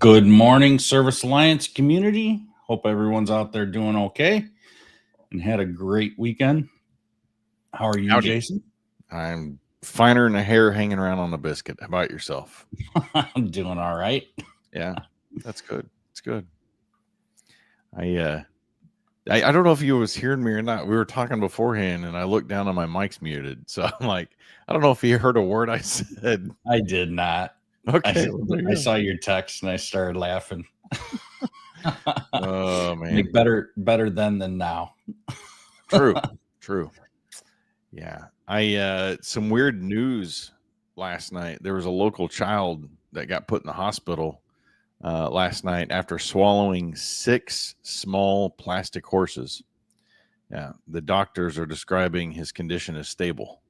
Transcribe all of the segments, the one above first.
Good morning, Service Alliance community. Hope everyone's out there doing okay and had a great weekend. How are you, Howdy. Jason? I'm finer than a hair hanging around on a biscuit. How about yourself? I'm doing all right. Yeah, that's good. It's good. I don't know if you was hearing me or not. We were talking beforehand, and I looked down and my mic's muted. So I'm like, I don't know if you heard a word I said. I did not. Okay, I saw your text and I started laughing. Oh man, Like better then than now. True. Yeah, I some weird news last night. There was a local child that got put in the hospital last night after swallowing 6 small plastic horses. Yeah, the doctors are describing his condition as stable.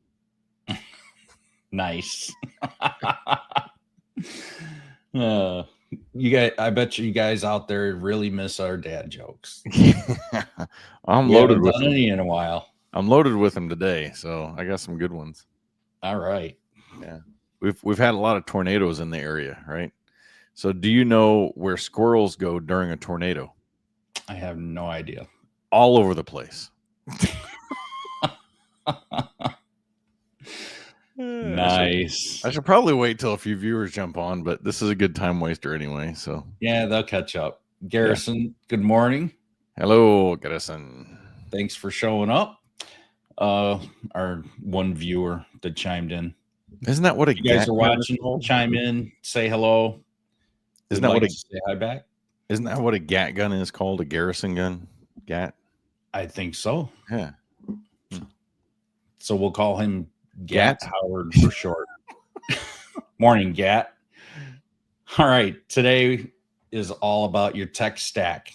Nice. You guys, I bet you guys out there really miss our dad jokes. I'm We loaded haven't with done them. any in a while. I'm loaded with them today, so I got some good ones. All right. Yeah, we've had a lot of tornadoes in the area, right? So, do you know where squirrels go during a tornado? I have no idea. All over the place. Nice. I should probably wait till a few viewers jump on, but this is a good time waster anyway. So yeah, they'll catch up. Garrison, Good morning. Hello, Garrison. Thanks for showing up. Our one viewer that chimed in. Isn't that what a you guys gat are watching? Chime in, say hello. Isn't that like what to say hi back? Isn't that what a gat gun is called? A garrison gun? Gat? I think so. Yeah. So we'll call him Gat Howard for short. Morning, Gat. All right. Today is all about your tech stack.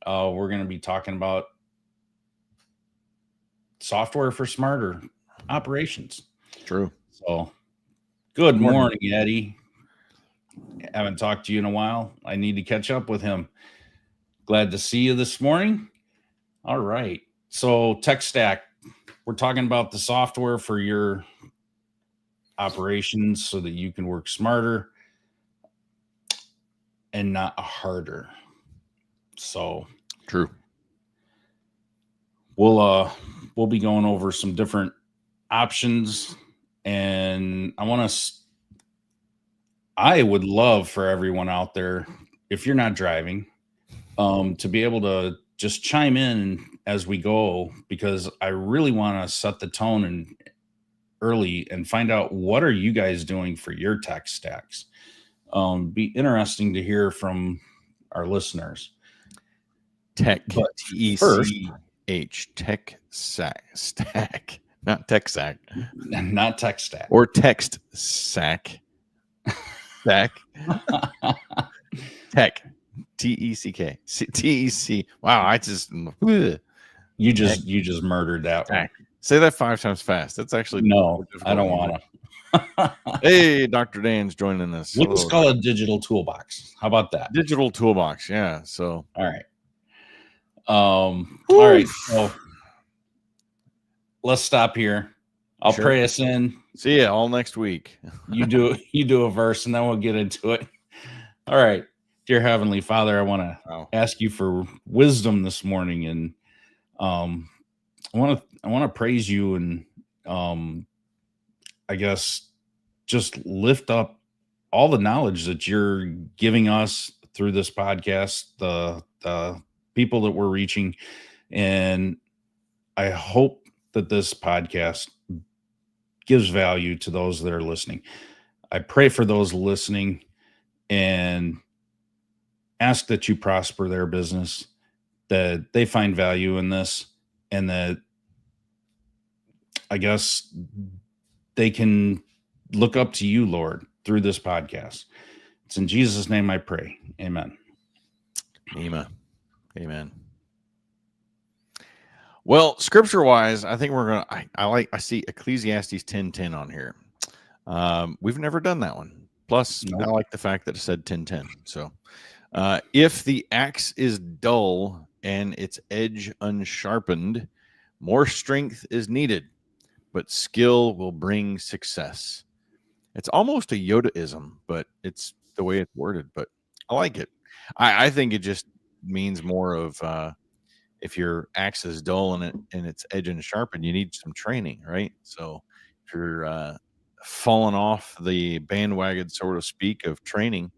We're going to be talking about software for smarter operations. True. So good morning, Eddie. Haven't talked to you in a while. I need to catch up with him. Glad to see you this morning. All right. So tech stack. We're talking about the software for your operations so that you can work smarter and not harder. So true. We'll be going over some different options, and I would love for everyone out there, if you're not driving, to be able to just chime in as we go, because I really want to set the tone and early and find out what are you guys doing for your tech stacks. Be interesting to hear from our listeners. Tech, T-E-C-H, tech stack, not tech stack, not tech stack, or text stack. Stack. Tech, T-E-C-K, T-E-C. Wow, I just you just murdered that one. Say that 5 times fast. That's actually no. I don't want to. Hey, Dr. Dan's joining us. We'll just call it digital toolbox. How about that? Digital toolbox. Yeah. So all right. All right. So let's stop here. I'll pray us in. See ya all next week. you do a verse and then we'll get into it. All right. Dear Heavenly Father, I want to ask you for wisdom this morning, and I want to praise you and I guess just lift up all the knowledge that you're giving us through this podcast, the people that we're reaching. And I hope that this podcast gives value to those that are listening. I pray for those listening and ask that you prosper their business, that they find value in this, and that I guess they can look up to you, Lord, through this podcast. It's in Jesus' name I pray. Amen. Amen. Well, scripture-wise, I think we're gonna. I see Ecclesiastes 10:10 on here. We've never done that one. Plus, I like the fact that it said 10:10. So, if the axe is dull and its edge unsharpened, more strength is needed, but skill will bring success. It's almost a Yoda-ism, but it's the way it's worded. But I like it. I think it just means more of if your axe is dull and its edge and sharpened, you need some training, right? So if you're falling off the bandwagon, so to speak, of training,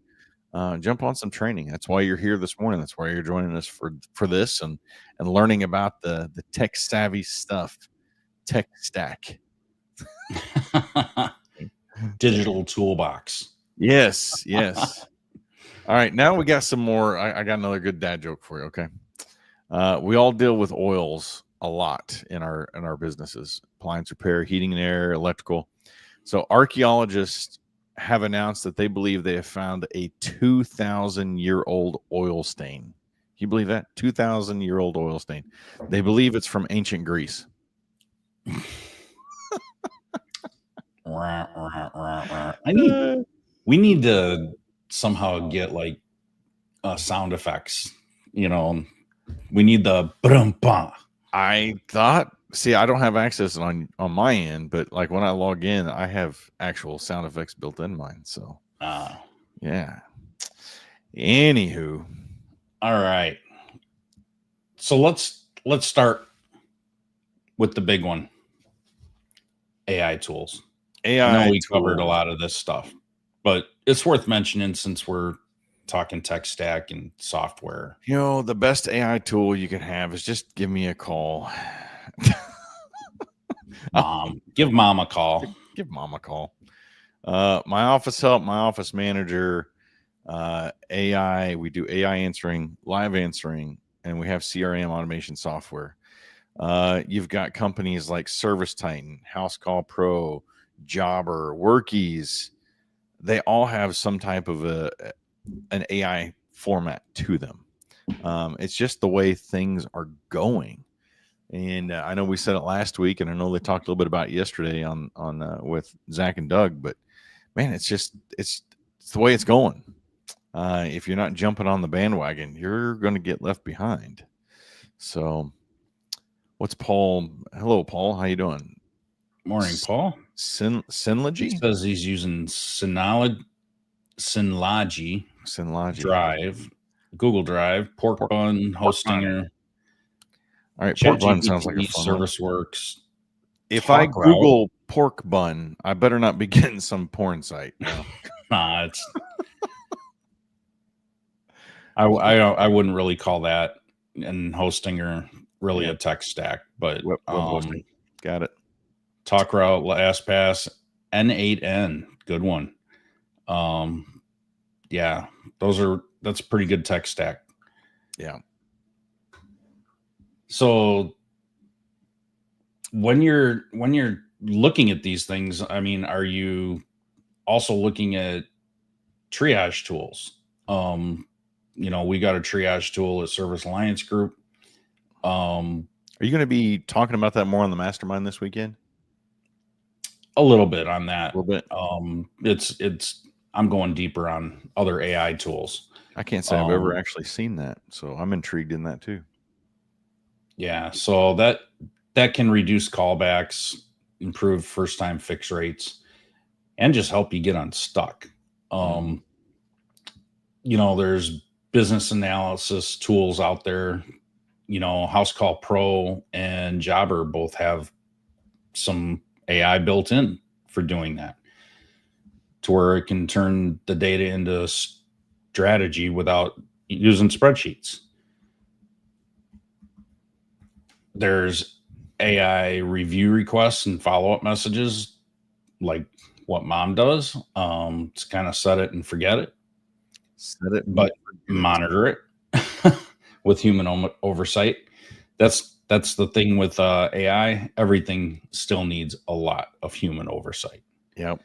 jump on some training. That's why you're here this morning. That's why you're joining us for this and learning about the tech savvy stuff, tech stack. Digital toolbox. Yes, yes. All right, now we got some more. I got another good dad joke for you. Okay, we all deal with oils a lot in our businesses: appliance repair, heating and air, electrical. So archaeologists have announced that they believe they have found a 2,000-year-old oil stain. Can you believe that? 2,000-year-old oil stain. They believe it's from ancient Greece. We need to somehow get like sound effects. You know, we need the brumpa. I thought, see, I don't have access on my end, but like when I log in, I have actual sound effects built in mine. So, yeah. Anywho, all right. So let's start with the big one. AI tools. AI. I know we covered a lot of this stuff, but it's worth mentioning since we're talking tech stack and software. You know, the best AI tool you can have is just give me a call. Give mom a call. Give mom a call. My office help, my office manager, AI. We do AI answering, live answering, and we have CRM automation software. You've got companies like Service Titan, House Call Pro, Jobber, Workies. They all have some type of an AI format to them. It's just the way things are going. And I know we said it last week, and I know they talked a little bit about it yesterday on with Zach and Doug. But man, it's the way it's going. If you're not jumping on the bandwagon, you're going to get left behind. So, what's Paul? Hello, Paul. How you doing? Morning, Paul. Synology? He says he's using Synology Drive, Google Drive, pork bun, Hostinger. All right, pork bun sounds like a Service Works. If I Google pork bun, I better not be getting some porn site. No. It's. I wouldn't really call that and Hostinger really a tech stack, but got it. TalkRoute, LastPass, N8N, good one. Yeah, that's a pretty good tech stack. Yeah. So when you're looking at these things, I mean, are you also looking at triage tools? We got a triage tool at Service Alliance Group. Are you going to be talking about that more on the mastermind this weekend? A little bit on that. A little bit. I'm going deeper on other AI tools. I can't say I've ever actually seen that, so I'm intrigued in that too. Yeah, so that can reduce callbacks, improve first-time fix rates, and just help you get unstuck. There's business analysis tools out there. House Call Pro and Jobber both have some AI built in for doing that, to where it can turn the data into strategy without using spreadsheets. There's AI review requests and follow-up messages, like what mom does, to kind of set it and forget it. But monitor it with human oversight. That's the thing with AI. Everything still needs a lot of human oversight. Yep.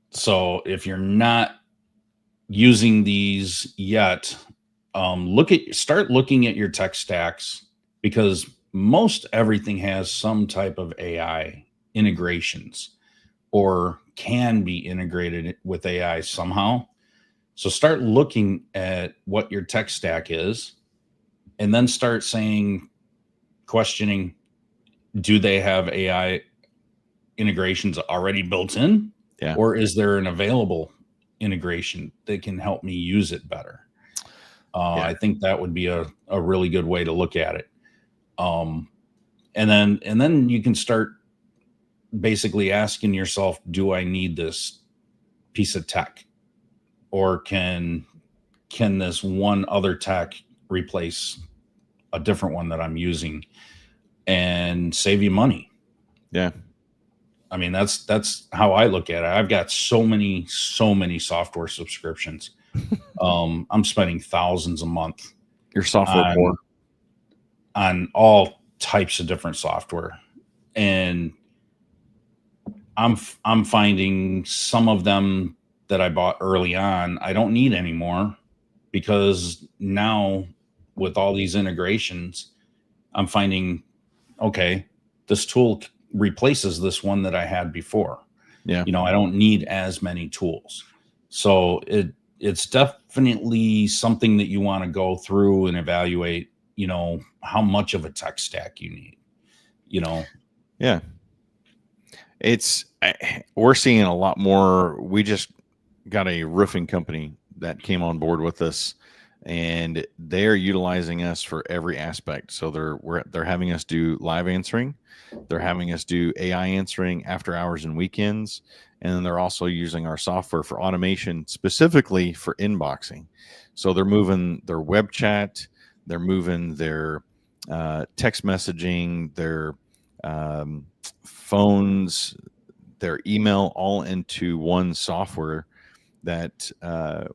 So if you're not using these yet, start looking at your tech stacks, because most everything has some type of AI integrations or can be integrated with AI somehow. So start looking at what your tech stack is, and then start questioning, do they have AI integrations already built in? Yeah. Or is there an available integration that can help me use it better. Yeah. I think that would be a really good way to look at it. Um, and then you can start basically asking yourself, do I need this piece of tech, or can this one other tech replace a different one that I'm using and save you money? Yeah. I mean, that's how I look at it. I've got so many software subscriptions. I'm spending thousands a month Your software on poor. all types of different software, and I'm finding some of them that I bought early on I don't need anymore, because now with all these integrations, I'm finding, okay, this tool replaces this one that I had before. Yeah. I don't need as many tools. So it's definitely something that you want to go through and evaluate, how much of a tech stack you need, you know. Yeah. We're seeing a lot more. We just got a roofing company that came on board with us, and they're utilizing us for every aspect. So they're having us do live answering, they're having us do AI answering after hours and weekends, and then they're also using our software for automation specifically for inboxing. So they're moving their web chat, they're moving their text messaging, their phones, their email, all into one software that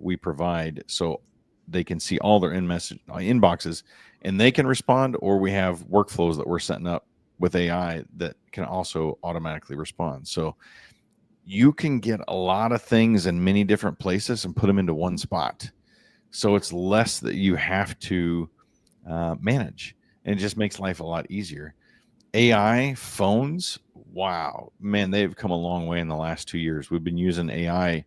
we provide, so they can see all their inboxes, and they can respond, or we have workflows that we're setting up with AI that can also automatically respond. So you can get a lot of things in many different places and put them into one spot. So it's less that you have to manage, and it just makes life a lot easier. AI phones, wow, man, they've come a long way in the last 2 years. We've been using AI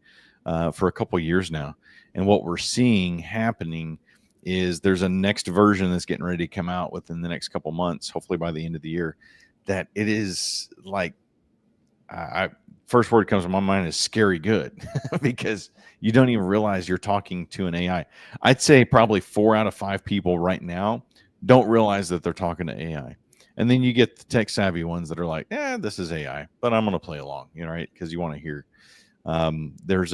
for a couple of years now, and what we're seeing happening is there's a next version that's getting ready to come out within the next couple months, hopefully by the end of the year. That it is like, first word comes to my mind is scary good, because you don't even realize you're talking to an AI. I'd say probably 4 out of 5 people right now don't realize that they're talking to AI. And then you get the tech savvy ones that are like, this is AI, but I'm going to play along, right? Because you want to hear. There's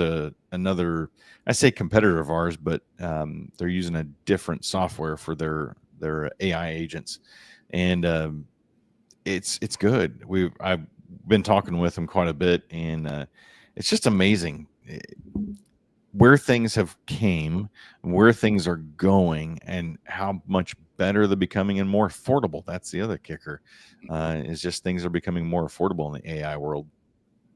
another, I say competitor of ours, but they're using a different software for their AI agents, and it's good. I've been talking with them quite a bit, and it's just amazing where things have came, where things are going, and how much better they're becoming and more affordable. That's the other kicker. Is just things are becoming more affordable in the AI world.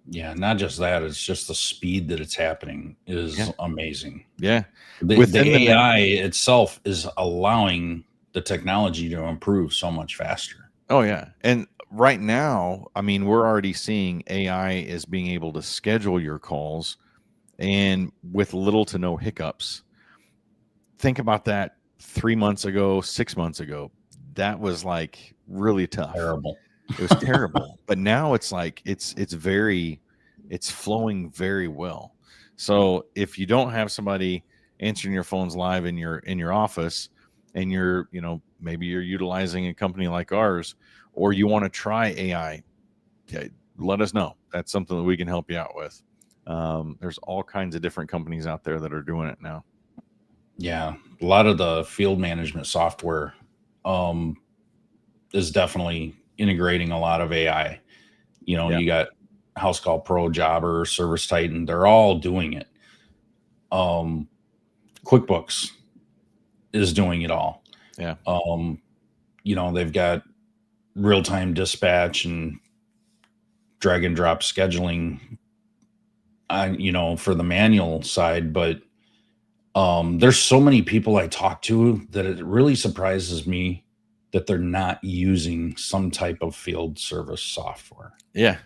Yeah, not just that, it's just the speed that it's happening is amazing. Yeah. The AI itself is allowing the technology to improve so much faster. Oh yeah. And right now, I mean, we're already seeing AI is being able to schedule your calls and with little to no hiccups. Think about that 3 months ago, 6 months ago. That was like really tough. Terrible. It was terrible. But now it's like it's flowing very well. So if you don't have somebody answering your phones live in your office, and you're, maybe you're utilizing a company like ours, or you want to try AI, okay, let us know. That's something that we can help you out with. There's all kinds of different companies out there that are doing it now. Yeah, a lot of the field management software is definitely integrating a lot of AI. You got House Call Pro, Jobber, Service Titan, they're all doing it. QuickBooks is doing it all. Yeah. They've got real-time dispatch and drag and drop scheduling for the manual side, but there's so many people I talk to that it really surprises me that they're not using some type of field service software. Yeah.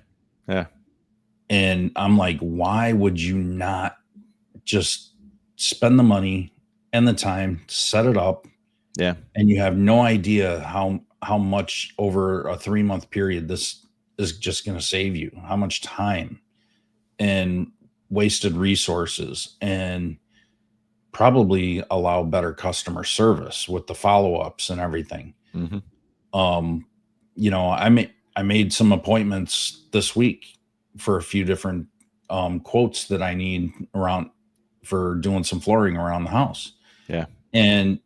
Yeah. And I'm like, why would you not just spend the money and the time, set it up? Yeah. And you have no idea how much over a 3-month period this is just going to save you, how much time. And wasted resources and probably allow better customer service with the follow-ups and everything. Mm-hmm. I made some appointments this week for a few different quotes that I need around for doing some flooring around the house. Yeah. And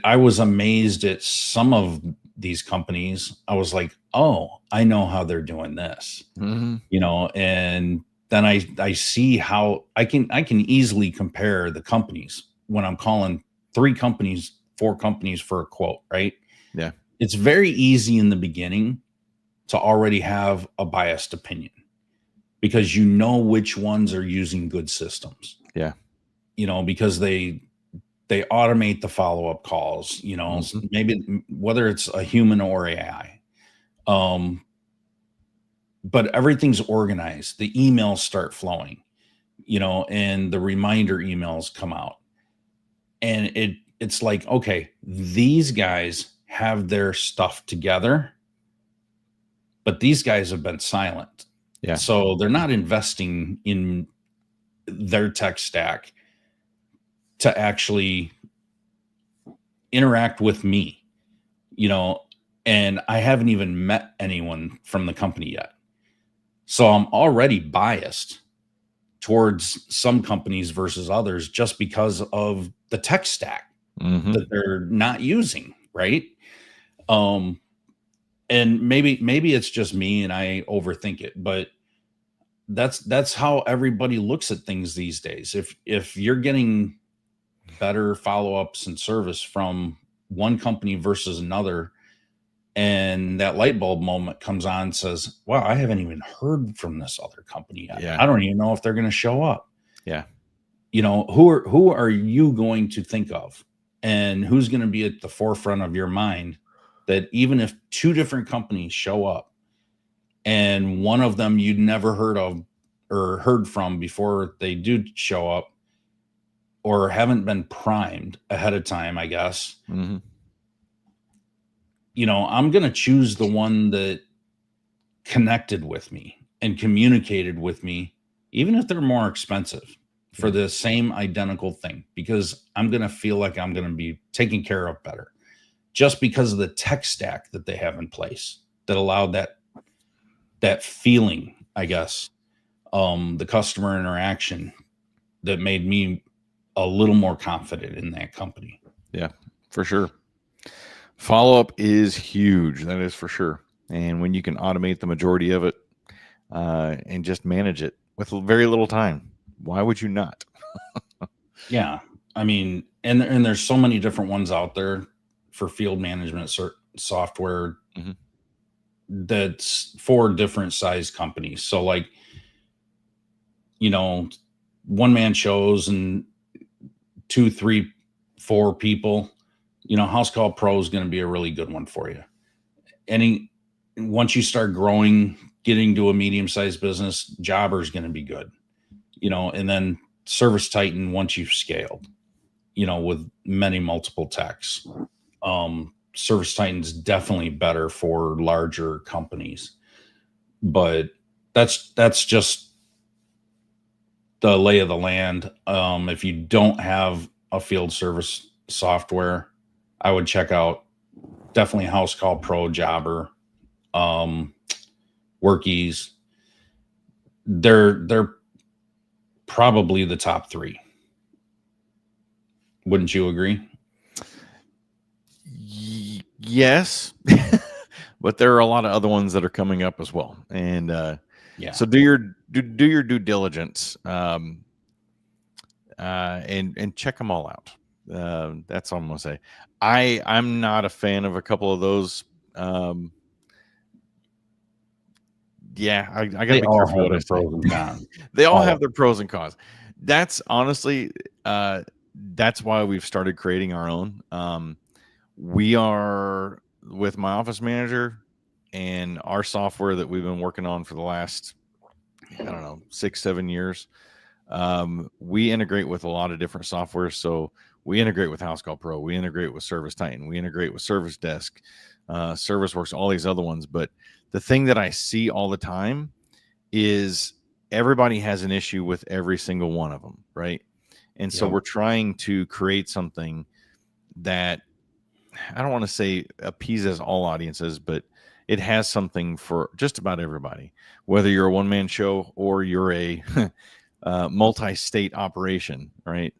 I was amazed at some of these companies. I was like, oh, I know how they're doing this, Mm-hmm. and then I see how I can easily compare the companies when I'm calling 4 companies for a quote, right? Yeah. It's very easy in the beginning to already have a biased opinion because you know which ones are using good systems. Yeah. Because they automate the follow-up calls, Mm-hmm. maybe whether it's a human or AI. But everything's organized. The emails start flowing, and the reminder emails come out. And it's like, okay, these guys have their stuff together, but these guys have been silent. Yeah. So they're not investing in their tech stack to actually interact with me, and I haven't even met anyone from the company yet. So I'm already biased towards some companies versus others just because of the tech stack Mm-hmm. that they're not using, right? And maybe it's just me and I overthink it, but that's how everybody looks at things these days. If you're getting better follow-ups and service from one company versus another, and that light bulb moment comes on and says, wow, I haven't even heard from this other company yet. Yeah. I don't even know if they're going to show up. Yeah. Who are you going to think of, and who's going to be at the forefront of your mind, that even if 2 different companies show up and one of them you'd never heard of or heard from before they do show up, or haven't been primed ahead of time, I guess, Mm-hmm. I'm going to choose the one that connected with me and communicated with me, even if they're more expensive, for the same identical thing, because I'm going to feel like I'm going to be taken care of better just because of the tech stack that they have in place that allowed that feeling, I guess, the customer interaction that made me a little more confident in that company. Yeah, for sure. Follow-up is huge. That is for sure. And when you can automate the majority of it and just manage it with very little time, why would you not? Yeah. I mean, and there's so many different ones out there for field management software Mm-hmm. that's for different size companies. So like, one man shows and 2, 3, 4 people, House Call Pro is going to be a really good one for you. Once you start growing, getting to a medium-sized business, Jobber is going to be good, and then Service Titan once you've scaled, with many multiple techs. Service Titan's definitely better for larger companies, but that's just the lay of the land. If you don't have a field service software, I would check out definitely House Call Pro, Jobber, Workies. They're probably the top 3. Wouldn't you agree? Yes, but there are a lot of other ones that are coming up as well. And Yeah. so do your due diligence and check them all out. That's all I'm gonna say. I'm not a fan of a couple of those. Yeah, I gotta be careful what I say. Pros and cons. They all have their pros and cons. That's honestly, that's why we've started creating our own. We are with my office manager and our software that we've been working on for the last, 6-7 years. We integrate with a lot of different software. So we integrate with House Call Pro, we integrate with Service Titan, we integrate with Service Desk, ServiceWorks, all these other ones. But the thing that I see all the time is everybody has an issue with every single one of them, right? And so we're trying to create something that, I don't want to say appeases all audiences, but it has something for just about everybody, whether you're a one-man show or you're a multi-state operation, right?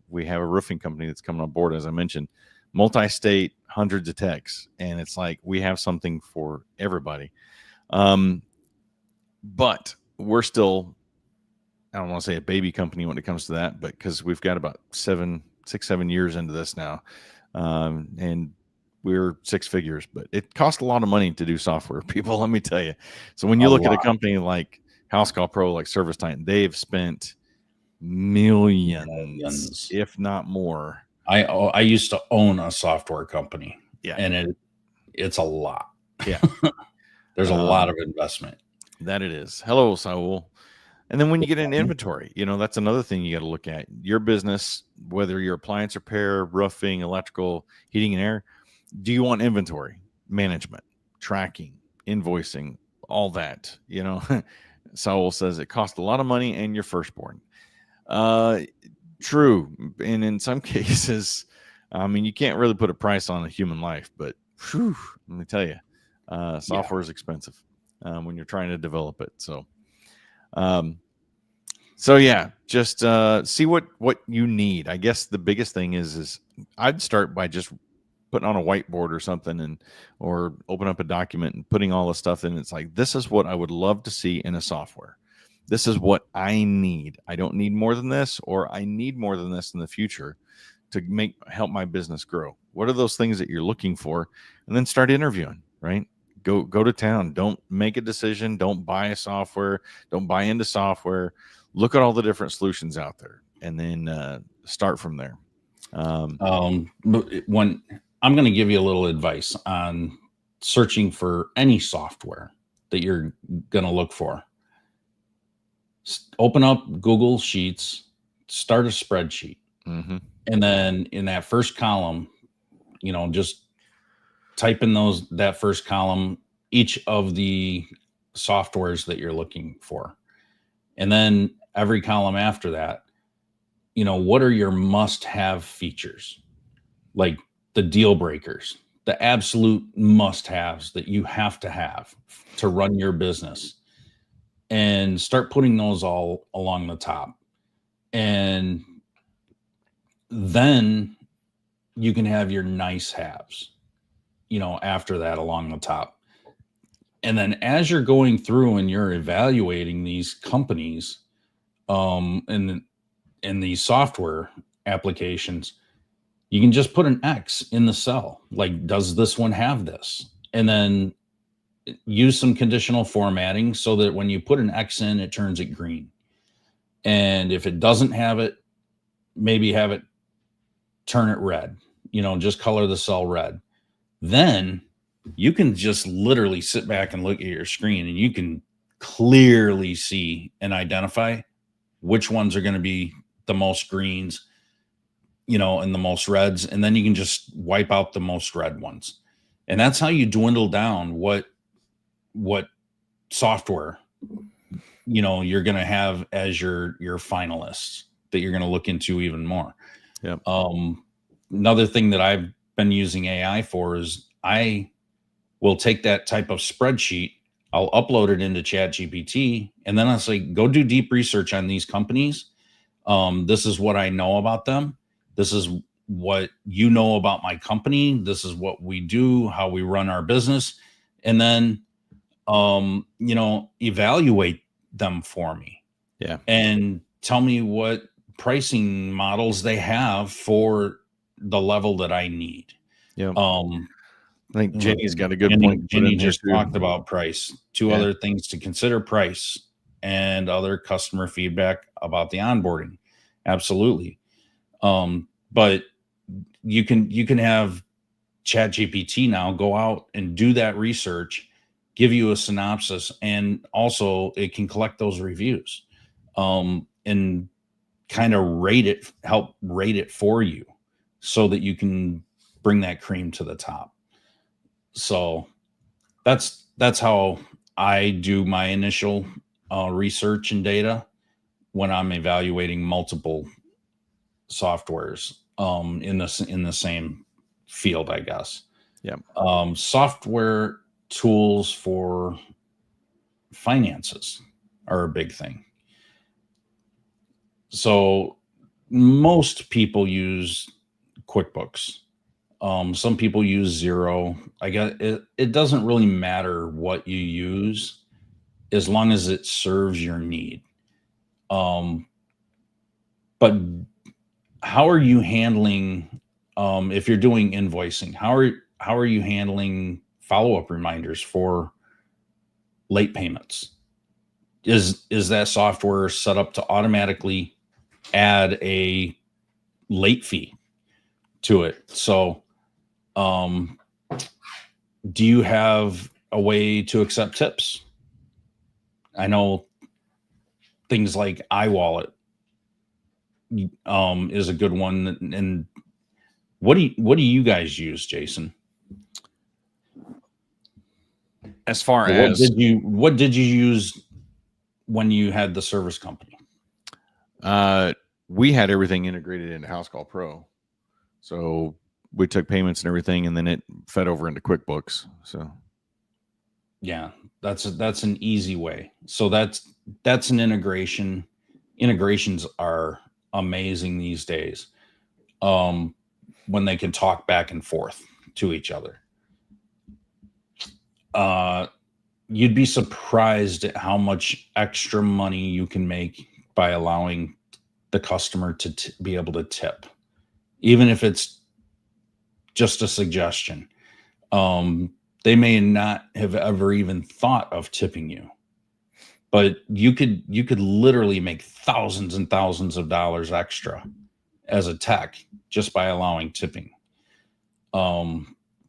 We have a roofing company that's coming on board, as I mentioned, multi-state, hundreds of techs, and it's like we have something for everybody. But we're still, I don't want to say a baby company when it comes to that, but because we've got about 7 years into this now, and we're 6 figures, but it costs a lot of money to do software, people, let me tell you. So when you look at a company like House Call Pro, like Service Titan, they've spent millions, if not more. I used to own a software company, and it's a lot. Yeah. There's a lot of investment. That it is. Hello, Saul. And then when you get into inventory, that's another thing you got to look at. Your business, whether you're appliance repair, roofing, electrical, heating and air, do you want inventory management, tracking, invoicing, all that? Saul says it costs a lot of money and you're firstborn. True. And in some cases, I mean, you can't really put a price on a human life, but let me tell you, software is expensive when you're trying to develop it. So just see what you need. I guess the biggest thing is I'd start by just putting on a whiteboard or something or open up a document and putting all the stuff in. It's like, this is what I would love to see in a software. This is what I need. I don't need more than this, or I need more than this in the future to help my business grow. What are those things that you're looking for? And then start interviewing, right? Go to town. Don't make a decision. Don't buy a software. Don't buy into software. Look at all the different solutions out there, and then start from there. When I'm going to give you a little advice on searching for any software that you're going to look for. Open up Google Sheets, start a spreadsheet, and then in that first column, just type in that first column, each of the softwares that you're looking for. And then every column after that, what are your must-have features? Like the deal breakers, the absolute must-haves that you have to run your business, and start putting those all along the top. And then you can have your nice haves, after that along the top. And then as you're going through and you're evaluating these companies, and these software applications, you can just put an X in the cell. Like, does this one have this? And then use some conditional formatting so that when you put an X in, it turns it green. And if it doesn't have it, maybe have it turn it red, just color the cell red. Then you can just literally sit back and look at your screen, and you can clearly see and identify which ones are going to be the most greens, and the most reds. And then you can just wipe out the most red ones. And that's how you dwindle down what software, you're going to have as your finalists that you're going to look into even more. Yep. Another thing that I've been using AI for is I will take that type of spreadsheet, I'll upload it into ChatGPT, and then I'll say, go do deep research on these companies. This is what I know about them. This is what you know about my company. This is what we do, how we run our business. And then, evaluate them for me. Yeah. And tell me what pricing models they have for the level that I need. Yeah. I think Jenny's got a good point. Jenny just talked about price. Two other things to consider: price and other customer feedback about the onboarding. Absolutely. But you can have ChatGPT now go out and do that research, give you a synopsis, and also it can collect those reviews, and kind of help rate it for you so that you can bring that cream to the top. So that's how I do my initial research and data when I'm evaluating multiple softwares in the same field, I guess. Yeah. Software tools for finances are a big thing. So most people use QuickBooks. Some people use Xero. I guess it doesn't really matter what you use as long as it serves your need. But how are you handling if you're doing invoicing? How are you handling follow-up reminders for late payments? Is that software set up to automatically add a late fee to it? So do you have a way to accept tips? I know things like iWallet is a good one. And what do you guys use, Jason? As far What as what did you use when you had the service company? we had everything integrated into House Call Pro, so we took payments and everything, and then it fed over into QuickBooks. So Yeah, that's an easy way. So that's an integration. Integrations are amazing these days. When they can talk back and forth to each other. You'd be surprised at how much extra money you can make by allowing the customer to be able to tip, even if it's just a suggestion. They may not have ever even thought of tipping you, but you could literally make thousands and thousands of dollars extra as a tech just by allowing tipping,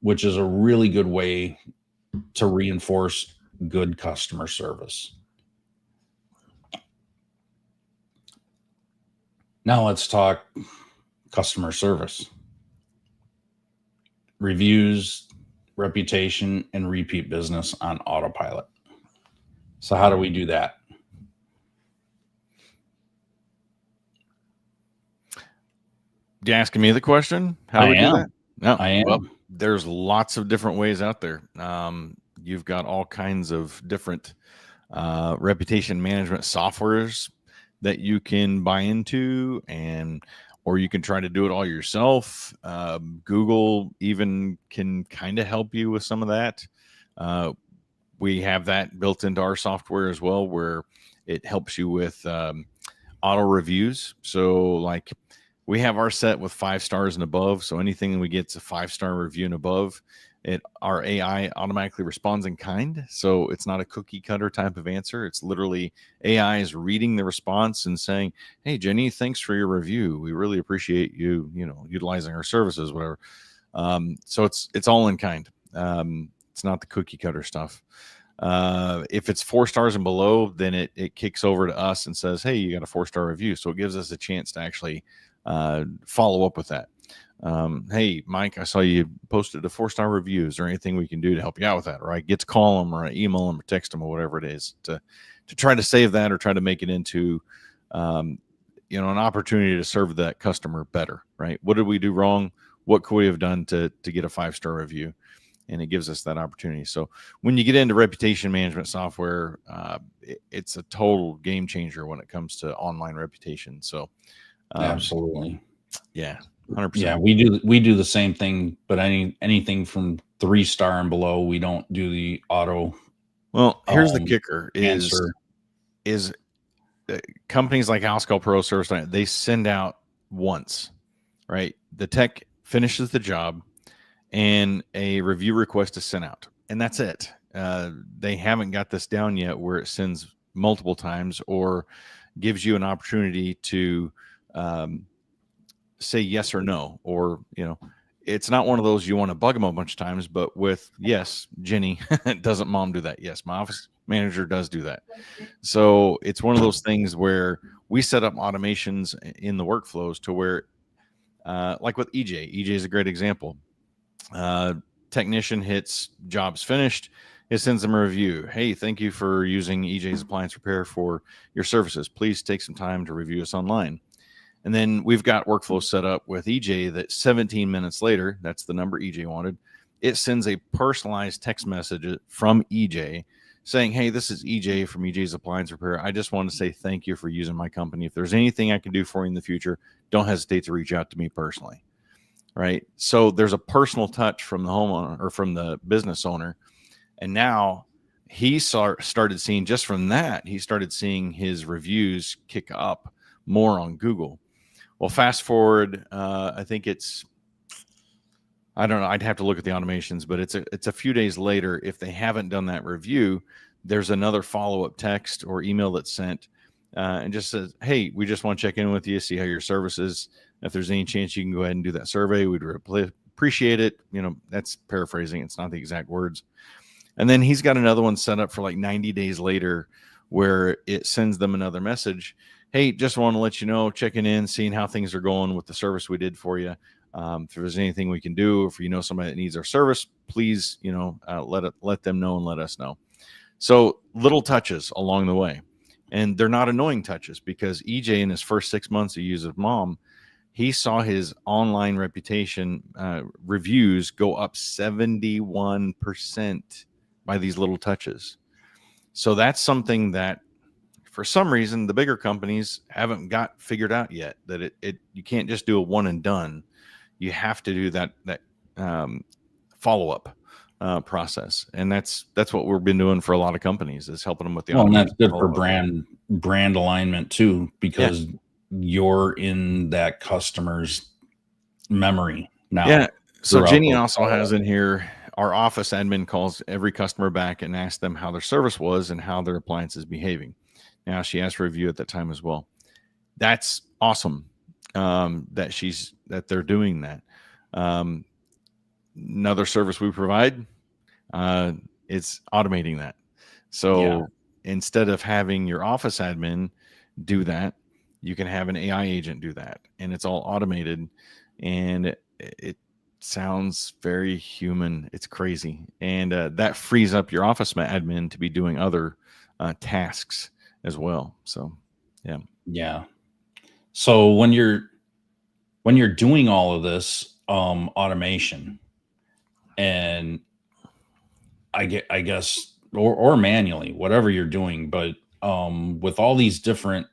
which is a really good way to reinforce good customer service. Now let's talk customer service. Reviews, reputation, and repeat business on autopilot. So how do we do that? You asking me the question? How I do we do am. that? No, I am. Well, there's lots of different ways out there. You've got all kinds of different reputation management softwares that you can buy into, or you can try to do it all yourself. Google even can kind of help you with some of that. We have that built into our software as well, where it helps you with auto reviews. So like we have our set with 5 stars and above. So anything we get a 5-star review and above, our AI automatically responds in kind. So it's not a cookie cutter type of answer. It's literally AI is reading the response and saying, "Hey, Jenny, thanks for your review. We really appreciate you, utilizing our services, whatever." So it's all in kind. It's not the cookie cutter stuff. If it's 4 stars and below, then it kicks over to us and says, "Hey, you got a 4-star review." So it gives us a chance to actually follow up with that. "Hey, Mike, I saw you posted a 4-star review. Is there anything we can do to help you out with that?" Or I get to call them, or I email them, or text them, or whatever it is, to try to save that, or try to make it into an opportunity to serve that customer better. Right? What did we do wrong? What could we have done to get a 5-star review? And it gives us that opportunity. So when you get into reputation management software, it's a total game changer when it comes to online reputation. So Absolutely. Yeah, 100%. Yeah, we do the same thing, but anything from 3-star and below, we don't do the auto. Well, here's the kicker: answer. is companies like House Call Pro, ServiceNow, they send out once, right? The tech finishes the job, and a review request is sent out, and that's it. They haven't got this down yet where it sends multiple times or gives you an opportunity to say yes or no, or it's not one of those you want to bug them a bunch of times, but with "Yes, Jenny, doesn't mom do that? Yes, my office manager does do that." So it's one of those things where we set up automations in the workflows to where, like with EJ is a great example. Technician hits jobs finished, It sends them a review. Hey, thank you for using EJ's Appliance Repair for your services. Please take some time to review us online. And then we've got workflow set up with EJ that 17 minutes later, that's the number EJ wanted, it sends a personalized text message from EJ saying, hey, this is EJ from EJ's Appliance Repair. I just want to say thank you for using my company. If there's anything I can do for you in the future, don't hesitate to reach out to me personally. Right. So there's a personal touch from the homeowner or from the business owner. And now he started seeing, just from that, he started seeing his reviews kick up more on Google. Well, fast forward, I think I don't know, I'd have to look at the automations, but it's a few days later. If they haven't done that review, there's another follow-up text or email that's sent and just says, hey, we just want to check in with you, see how your service is. If there's any chance you can go ahead and do that survey, we'd appreciate it. You know, that's paraphrasing. It's not the exact words. And then he's got another one set up for like 90 days later where it sends them another message. Hey, just want to let you know, checking in, seeing how things are going with the service we did for you. If there's anything we can do, if you know somebody that needs our service, please, you know, let them know and let us know. So little touches along the way. And they're not annoying touches, because EJ in his first 6 months of use of Mom, he saw his online reputation reviews go up 71% by these little touches. So that's something that for some reason the bigger companies haven't got figured out yet, that you can't just do a one and done. You have to do that follow-up process. And that's what we've been doing for a lot of companies, is helping them with the and that's good for brand alignment too, because you're in that customer's memory now. Yeah. So Jenny also has in here, our office admin calls every customer back and asks them how their service was and how their appliance is behaving. Now, she asked for a review at that time as well. That's awesome that they're doing that. Another service we provide, it's automating that. So instead of having your office admin do that, you can have an AI agent do that, and it's all automated, and it sounds very human. It's crazy. And that frees up your office admin to be doing other tasks as well. So, yeah. So when you're doing all of this automation, and I guess, or manually, whatever you're doing, but with all these different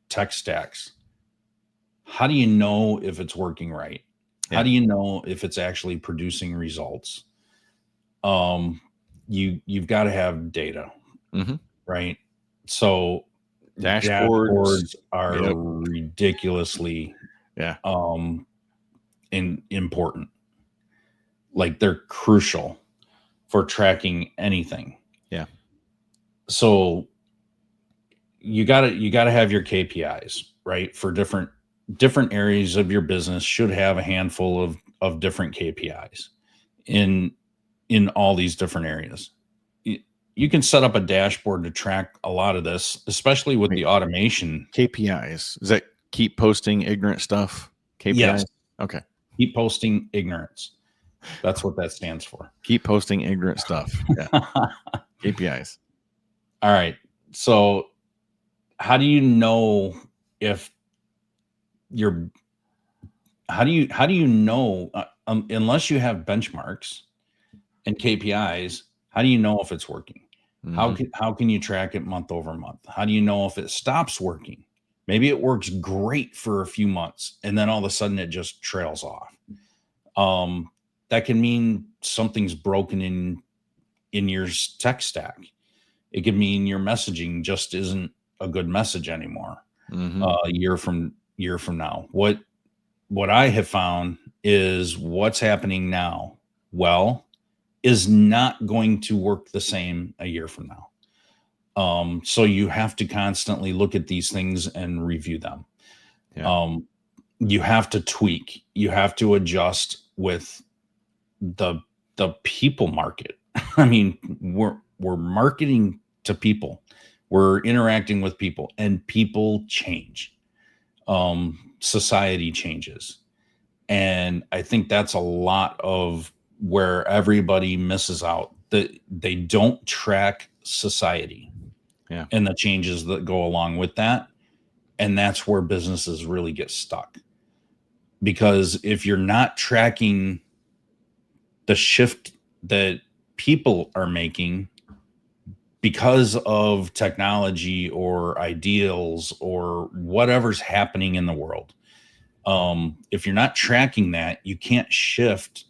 tech stacks, how do you know if it's working right? How do you know if it's actually producing results? You've got to have data, right? So dashboards are ridiculously important. Like, they're crucial for tracking anything. Yeah. So you gotta have your KPIs, right? For different areas of your business should have a handful of different KPIs in all these different areas. You can set up a dashboard to track a lot of this, especially with the automation. KPIs, is that keep posting ignorant stuff? KPIs? Yes. Okay. Keep posting ignorance. That's what that stands for. Keep posting ignorant stuff. Yeah. KPIs. All right. So how do you know if how do you know, unless you have benchmarks and KPIs, how do you know if it's working? How can you track it month over month? How do you know if it stops working? Maybe it works great for a few months and then all of a sudden it just trails off. That can mean something's broken in your tech stack. It could mean your messaging just isn't a good message anymore. A year from now. What I have found is what's happening now is not going to work the same a year from now. So you have to constantly look at these things and review them. You have to tweak, you have to adjust with the people market. I mean, we're marketing to people, we're interacting with people, and people change. Society changes. And I think that's a lot of where everybody misses out they don't track society and the changes that go along with that. And that's where businesses really get stuck. Because if you're not tracking the shift that people are making because of technology or ideals or whatever's happening in the world, if you're not tracking that, you can't shift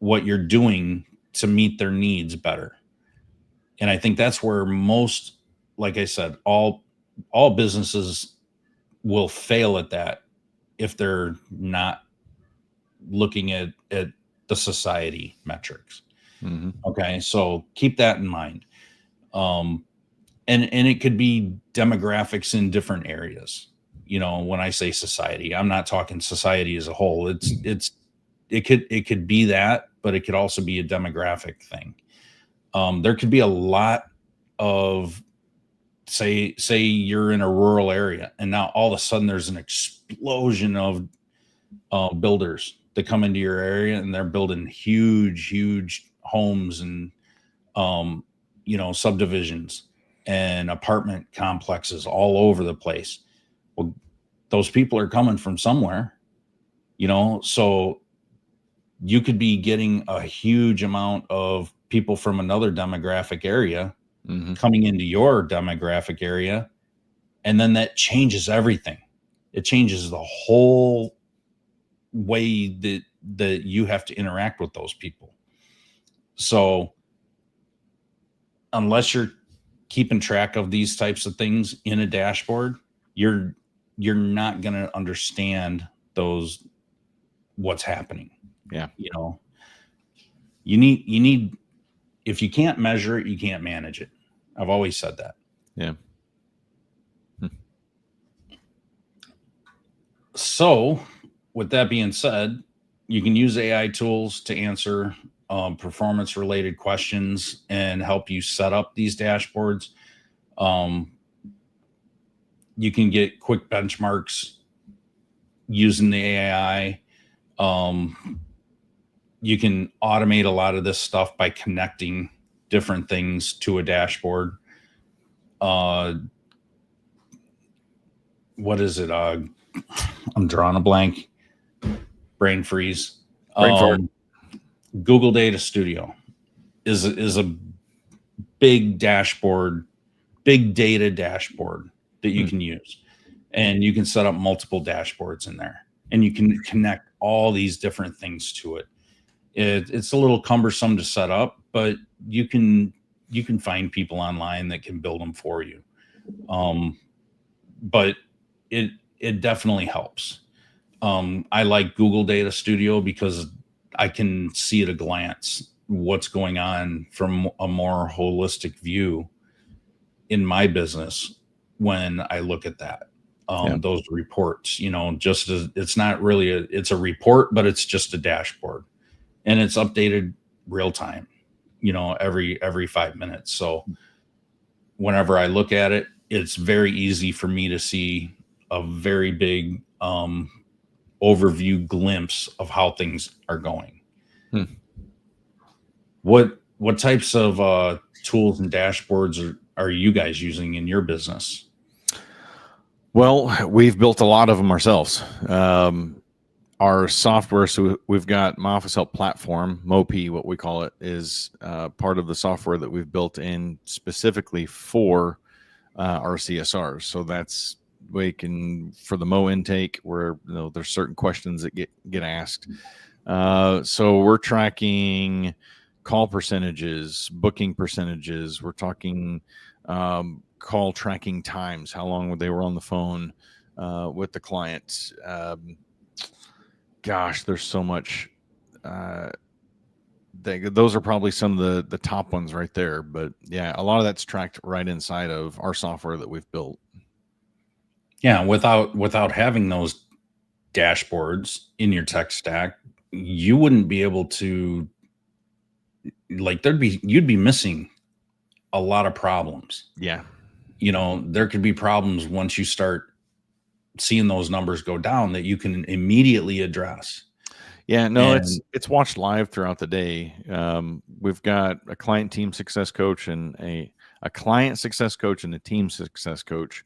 what you're doing to meet their needs better. And I think that's where most, like I said, all businesses will fail at that if they're not looking at the society metrics. Mm-hmm. Okay, so keep that in mind. And it could be demographics in different areas. When I say society, I'm not talking society as a whole. It could be that, but it could also be a demographic thing. There could be a lot of say you're in a rural area, and now all of a sudden there's an explosion of builders that come into your area, and they're building huge homes and subdivisions and apartment complexes all over the place. Well, those people are coming from somewhere, so you could be getting a huge amount of people from another demographic area coming into your demographic area. And then that changes everything. It changes the whole way that you have to interact with those people. So unless you're keeping track of these types of things in a dashboard, you're not going to understand what's happening. Yeah. You need, if you can't measure it, you can't manage it. I've always said that. Yeah. So with that being said, you can use AI tools to answer performance related questions and help you set up these dashboards. You can get quick benchmarks using the AI. You can automate a lot of this stuff by connecting different things to a dashboard. What is it? I'm drawing a blank. Brain freeze. Google Data Studio is a big dashboard, big data dashboard that you can use. And you can set up multiple dashboards in there, and you can connect all these different things to it. It's a little cumbersome to set up, but you can find people online that can build them for you. But it definitely helps. I like Google Data Studio because I can see at a glance what's going on from a more holistic view in my business when I look at that. Those reports, just as it's not really it's a report, but it's just a dashboard, and it's updated real time, every 5 minutes. So whenever I look at it, it's very easy for me to see a very big overview glimpse of how things are going. What types of tools and dashboards are you guys using in your business? Well, we've built a lot of them ourselves. Our software, so we've got my Office Help platform, MOPI, what we call it, is part of the software that we've built in specifically for our CSRs. So that's for the Mo intake, where there's certain questions that get asked. So we're tracking call percentages, booking percentages. We're talking call tracking times, how long they were on the phone with the client. Gosh, there's so much. Those are probably some of the top ones right there. But yeah, a lot of that's tracked right inside of our software that we've built. Yeah, without having those dashboards in your tech stack, you wouldn't be able to, you'd be missing a lot of problems. Yeah. There could be problems once you start seeing those numbers go down that you can immediately address. Yeah, no, And it's watched live throughout the day. We've got a client team success coach and a client success coach and a team success coach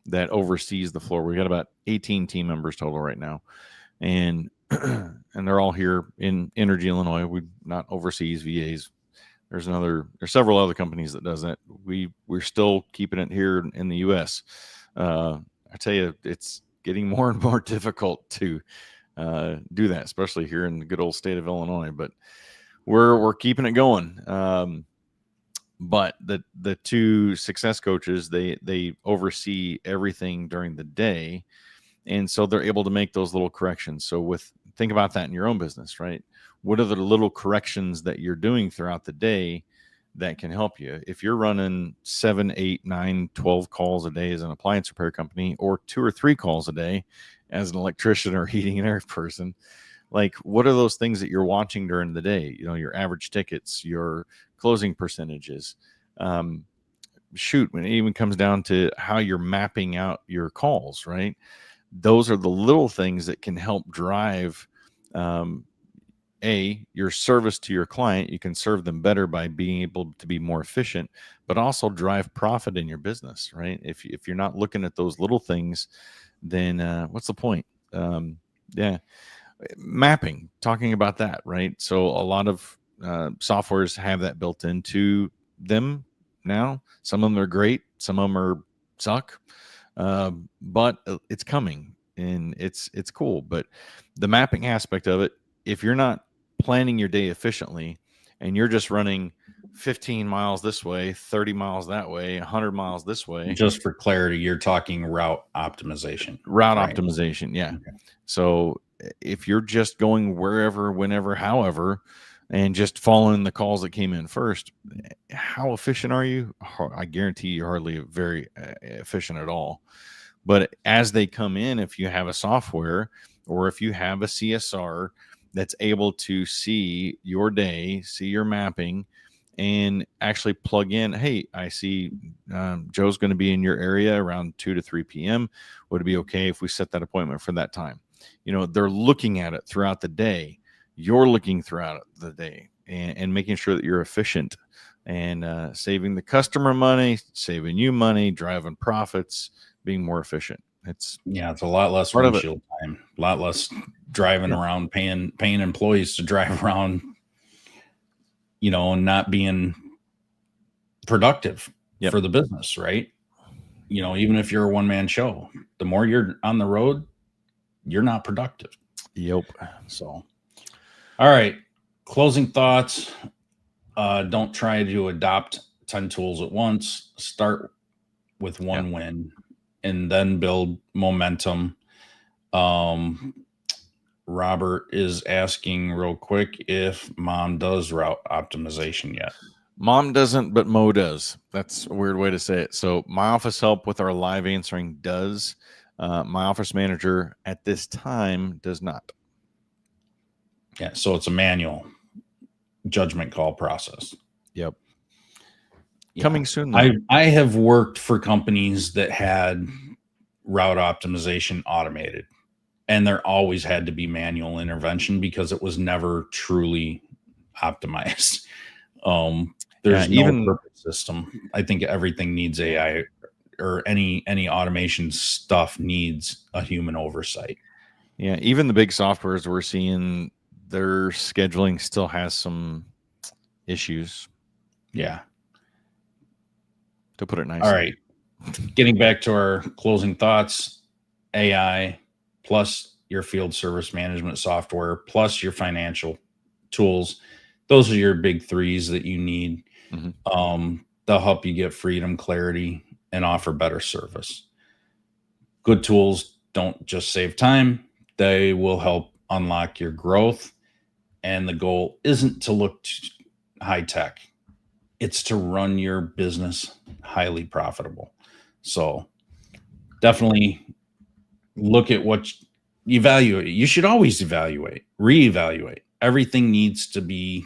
that oversees the floor. We got about 18 team members total right now, and and they're all here in Energy, Illinois. We not overseas VAs. There's several other companies that does that. We're still keeping it here in the U.S. I tell you, it's getting more and more difficult to do that, especially here in the good old state of Illinois. But we're keeping it going. But the two success coaches, they oversee everything during the day, and so they're able to make those little corrections. So think about that in your own business, right? What are the little corrections that you're doing throughout the day that can help you? If you're running 7, 8, 9, 12 calls a day as an appliance repair company, or 2 or 3 calls a day as an electrician or heating and air person, like, what are those things that you're watching during the day? Your average tickets, your closing percentages. When it even comes down to how you're mapping out your calls, right? Those are the little things that can help drive your service to your client. You can serve them better by being able to be more efficient, but also drive profit in your business, right? If you're not looking at those little things, then what's the point? Mapping, talking about that, right? So a lot of softwares have that built into them now. Some of them are great, some of them suck, but it's coming and it's cool. But the mapping aspect of it, if you're not planning your day efficiently and you're just running 15 miles this way, 30 miles that way, 100 miles this way. Just for clarity, you're talking route optimization. Route optimization, yeah. Okay. So if you're just going wherever, whenever, however, and just following the calls that came in first, how efficient are you? I guarantee you're hardly very efficient at all. But as they come in, if you have a software or if you have a CSR that's able to see your day, see your mapping, and actually plug in, hey, I see Joe's going to be in your area around 2 to 3 p.m. Would it be okay if we set that appointment for that time? They're looking at it throughout the day. You're looking throughout the day and making sure that you're efficient and saving the customer money, saving you money, driving profits, being more efficient. It's a lot less windshield time, a lot less driving around, paying employees to drive around, and not being productive for the business, right? Even if you're a one-man show, the more you're on the road, you're not productive. Yep. So, all right. Closing thoughts. Don't try to adopt 10 tools at once. Start with one win and then build momentum. Robert is asking real quick if Mom does route optimization yet. Mom doesn't, but Mo does. That's a weird way to say it. So my office help with our live answering does. My office manager at this time does not. Yeah, so it's a manual judgment call process. Yep. Yeah. Coming soon, though. I have worked for companies that had route optimization automated, and there always had to be manual intervention because it was never truly optimized. There's no perfect system. I think everything needs AI, or any automation stuff needs a human oversight. Yeah, even the big softwares we're seeing, their scheduling still has some issues. Yeah. To put it nicely. All right. Getting back to our closing thoughts, AI plus your field service management software plus your financial tools. Those are your big threes that you need. Mm-hmm. They'll help you get freedom, clarity, and offer better service. Good tools don't just save time. They will help unlock your growth. And the goal isn't to look high tech. It's to run your business highly profitable. So definitely look at what you evaluate. You should always evaluate, reevaluate. Everything needs to be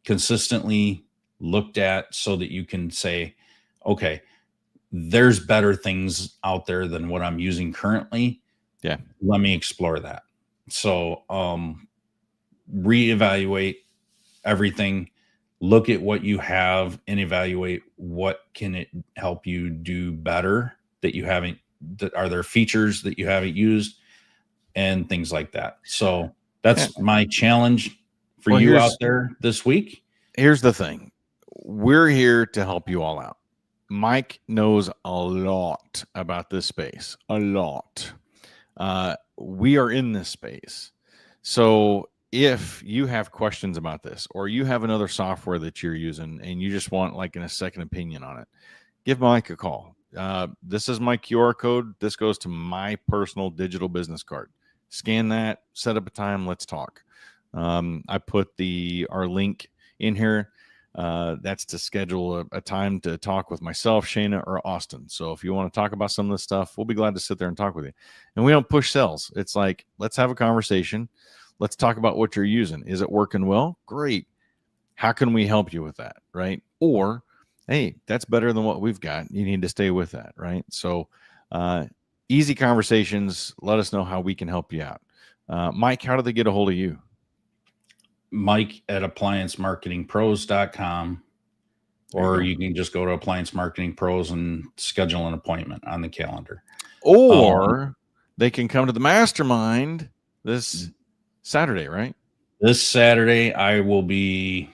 consistently looked at so that you can say, okay, there's better things out there than what I'm using currently. Yeah. Let me explore that. So reevaluate everything, look at what you have and evaluate what can it help you do better that you haven't, that are there features that you haven't used and things like that. So that's my challenge for you out there this week. Here's the thing. We're here to help you all out. Mike knows a lot about this space, a lot. We are in this space. So if you have questions about this, or you have another software that you're using and you just want like a second opinion on it, give Mike a call. This is my QR code. This goes to my personal digital business card. Scan that, set up a time. Let's talk. I put our link in here. That's to schedule a time to talk with myself, Shayna, or Austin. So if you want to talk about some of this stuff, we'll be glad to sit there and talk with you. And we don't push sales. It's like, let's have a conversation. Let's talk about what you're using. Is it working well? Great. How can we help you with that? Right. Or, hey, that's better than what we've got. You need to stay with that. Right. So, easy conversations. Let us know how we can help you out. Mike, how do they get a hold of you? Mike at appliancemarketingpros.com, or you can just go to Appliance Marketing Pros and schedule an appointment on the calendar. Or they can come to the mastermind this Saturday, right? This Saturday, I will be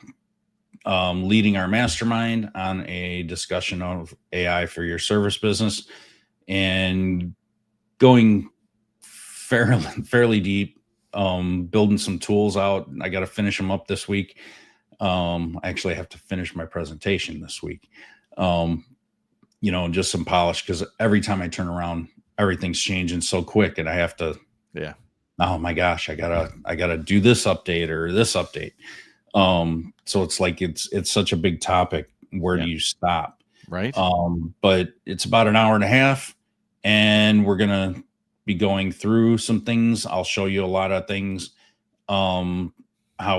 leading our mastermind on a discussion of AI for your service business and going fairly deep. Building some tools out. I got to finish them up this week. I actually have to finish my presentation this week. Just some polish, because every time I turn around, everything's changing so quick, and I have to. Yeah. Oh my gosh, I gotta do this update or this update. So it's like it's such a big topic. Where do you stop? Right. But it's about an hour and a half, and we're gonna be going through some things. I'll show you a lot of things, how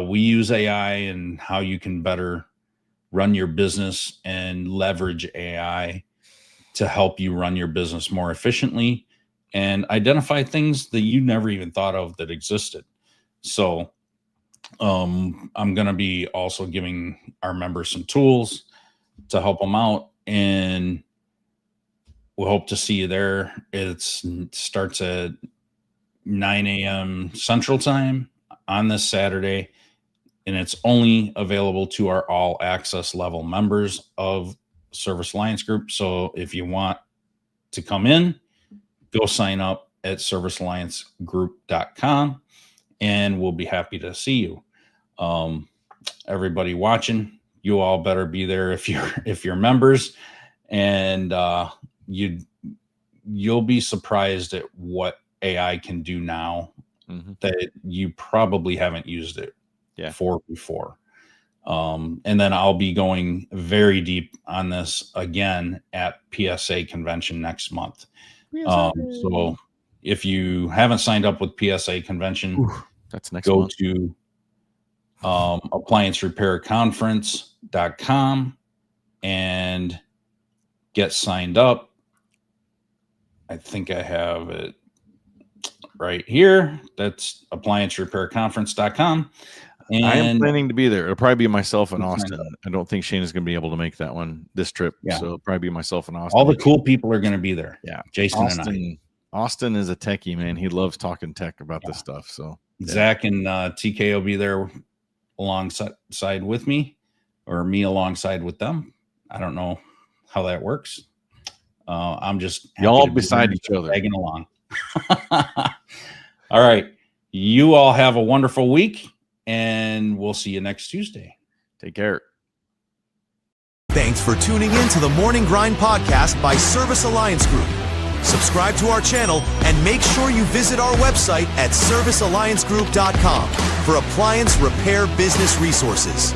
we use AI and how you can better run your business and leverage AI to help you run your business more efficiently and identify things that you never even thought of that existed. So I'm going to be also giving our members some tools to help them out, and we hope to see you there. It starts at 9 a.m. Central Time on this Saturday, and it's only available to our all access level members of Service Alliance Group. So if you want to come in, go sign up at servicealliancegroup.com, and we'll be happy to see you. Everybody watching, you all better be there if you're members, and you'll be surprised at what AI can do now that you probably haven't used it for before. And then I'll be going very deep on this again at PSA convention next month. So if you haven't signed up with PSA convention, that's next go month. to appliancerepairconference.com and get signed up. I think I have it right here. That's appliancerepairconference.com. And I am planning to be there. It'll probably be myself and Austin. I don't think Shane is going to be able to make that one this trip. So it'll probably be myself and Austin. All the cool people are going to be there. Yeah. Jason Austin, and I. Austin is a techie, man. He loves talking tech about this stuff. So Zach and TK will be there alongside with me, or me alongside with them. I don't know how that works. I'm just y'all beside each other, tagging along. All right. You all have a wonderful week, and we'll see you next Tuesday. Take care. Thanks for tuning in to the Morning Grind podcast by Service Alliance Group. Subscribe to our channel and make sure you visit our website at servicealliancegroup.com for appliance repair business resources.